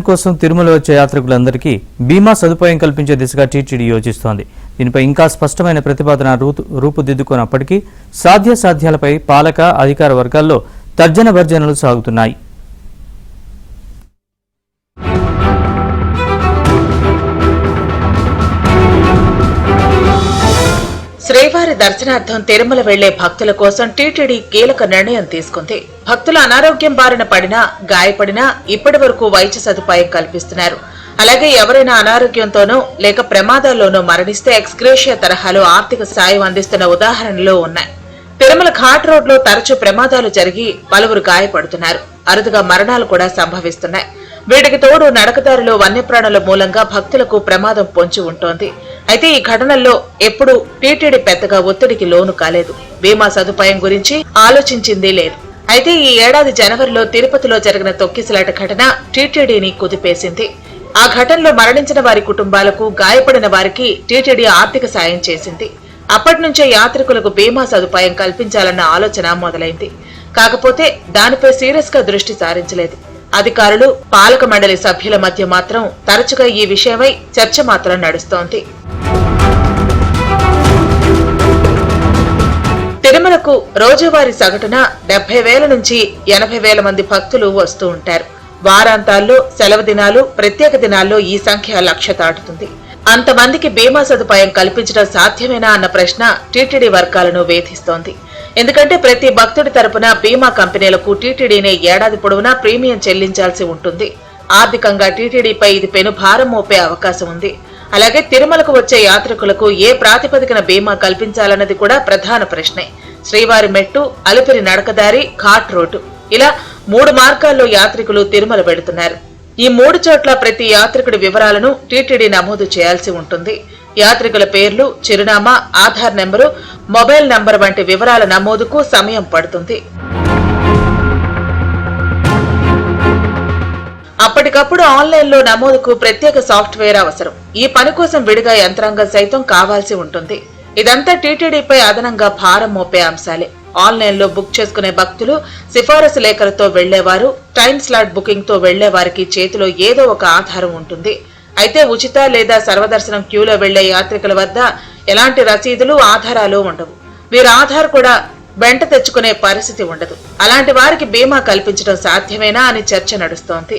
కోసం తిరుమల వచ్చే యాత్రికులందరికీ బీమా సదుపాయం కల్పించే దిశగా టీటీడీ యోచిస్తోంది. దీనిపై ఇంకా స్పష్టమైన ప్రతిపాదన రూపుదిద్దుకున్నప్పటికీ సాధ్యాసాధ్యాలపై పాలక అధికార వర్గాల్లో తర్జన భర్జనలు సాగుతున్నాయి. శ్రీవారి దర్శనార్థం తిరుమల వెళ్లే భక్తుల కోసం టీటీడీ కీలక నిర్ణయం తీసుకుంది. భక్తులు అనారోగ్యం బారిన పడినా, గాయపడినా ఇప్పటి వరకు వైద్య సదుపాయం కల్పిస్తున్నారు. అలాగే ఎవరైనా అనారోగ్యంతోనో లేక ప్రమాదాల్లోనో మరణిస్తే ఎక్స్గ్రేషియా తరహాలో ఆర్థిక సాయం అందిస్తున్న ఉదాహరణలు ఉన్నాయి. తిరుమల ఘాట్ రోడ్లో తరచూ ప్రమాదాలు జరిగి పలువురు గాయపడుతున్నారు. అరుదుగా మరణాలు కూడా సంభవిస్తున్నాయి. వీటికి తోడు నడకదారిలో వన్యప్రాణుల మూలంగా భక్తులకు ప్రమాదం పొంచి ఉంటోంది. అయితే ఈ ఘటనల్లో ఎప్పుడూ టీటీడీ పెద్దగా ఒత్తిడికి లోను కాలేదు. బీమా సదుపాయం గురించి ఆలోచించింది లేదు. అయితే ఈ ఏడాది జనవరిలో తిరుపతిలో జరిగిన తొక్కిసలాట ఘటన టీటీడీని కుదిపేసింది. ఆ ఘటనలో మరణించిన వారి కుటుంబాలకు, గాయపడిన వారికి టీటీడీ ఆర్థిక సాయం చేసింది. అప్పటి నుంచే యాత్రికులకు బీమా సదుపాయం కల్పించాలన్న ఆలోచన మొదలైంది. కాకపోతే దానిపై సీరియస్ గా దృష్టి సారించలేదు. అధికారులు, పాలక మండలి సభ్యుల మధ్య మాత్రం తరచుగా ఈ విషయమై చర్చ మాత్రం నడుస్తోంది. తిరుమలకు రోజువారీ సగటున 70,000 నుంచి 80,000 మంది భక్తులు వస్తూ ఉంటారు. వారాంతాల్లో, సెలవు దినాలు, ప్రత్యేక దినాల్లో ఈ సంఖ్య 1,00,000 దాటుతుంది. అంతమందికి బీమా సదుపాయం కల్పించడం సాధ్యమేనా అన్న ప్రశ్న టీటీడీ వర్గాలను వేధిస్తోంది. ఎందుకంటే ప్రతి భక్తుడి తరపున బీమా కంపెనీలకు టీటీడీనే ఏడాది పొడవునా ప్రీమియం చెల్లించాల్సి ఉంటుంది. ఆర్థికంగా టీటీడీపై ఇది పెను భారం మోపే అవకాశం ఉంది. అలాగే తిరుమలకు వచ్చే యాత్రికులకు ఏ ప్రాతిపదికన బీమా కల్పించాలన్నది కూడా ప్రధాన ప్రశ్నే. శ్రీవారి మెట్టు, అలిపిరి నడకదారి, ఘాట్ రోడ్డు ఇలా 3 మార్గాల్లో యాత్రికులు తిరుమల వెడుతున్నారు. ఈ 3 చోట్ల ప్రతి యాత్రికుడి వివరాలను టీటీడీ నమోదు చేయాల్సి ఉంటుంది. యాత్రికుల పేర్లు, చిరునామా, ఆధార్ నెంబరు, మొబైల్ నంబర్ వంటి వివరాల నమోదుకు సమయం పడుతుంది. అప్పటికప్పుడు ఆన్లైన్లో నమోదుకు ప్రత్యేక సాఫ్ట్వేర్ అవసరం. ఈ పని కోసం విడిగా యంత్రాంగం సైతం కావాల్సి ఉంటుంది. ఇదంతా టీటీడీపై అదనంగా భారం మోపే అంశాలే. ఆన్లైన్లో బుక్ చేసుకునే భక్తులు, సిఫారసు లేఖలతో వెళ్లేవారు, టైం స్లాట్ బుకింగ్ తో వెళ్లేవారికి చేతిలో ఏదో ఒక ఆధారం ఉంటుంది. అయితే ఉచిత లేదా సర్వదర్శనం క్యూలో వెళ్లే యాత్రికుల వద్ద ఎలాంటి రసీదులు, ఆధారాలు ఉండవు. వీరు ఆధార్ కూడా వెంట తెచ్చుకునే పరిస్థితి ఉండదు. అలాంటి వారికి బీమా కల్పించడం సాధ్యమేనా అని చర్చ నడుస్తోంది.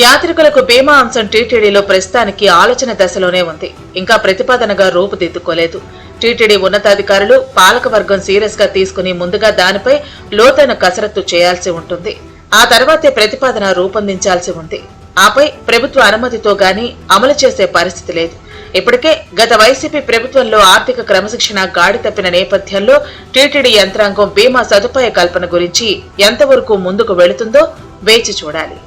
యాత్రికులకు బీమా అంశం టీటీడీలో ప్రస్తుతానికి ఆలోచన దశలోనే ఉంది. ఇంకా ప్రతిపాదనగా రూపుదిద్దుకోలేదు. టీటీడీ ఉన్నతాధికారులు, పాలకవర్గం సీరియస్ గా తీసుకుని ముందుగా దానిపై లోతైన కసరత్తు చేయాల్సి ఉంటుంది. ఆ తర్వాతే ప్రతిపాదన రూపొందించాల్సి ఉంది. ఆపై ప్రభుత్వ అనుమతితో గాని అమలు చేసే పరిస్థితి లేదు. ఇప్పటికే గత వైసీపీ ప్రభుత్వంలో ఆర్థిక క్రమశిక్షణ గాడి తప్పిన నేపథ్యంలో టీటీడీ యంత్రాంగం బీమా సదుపాయ కల్పన గురించి ఎంతవరకు ముందుకు వెళుతుందో వేచి చూడాలి.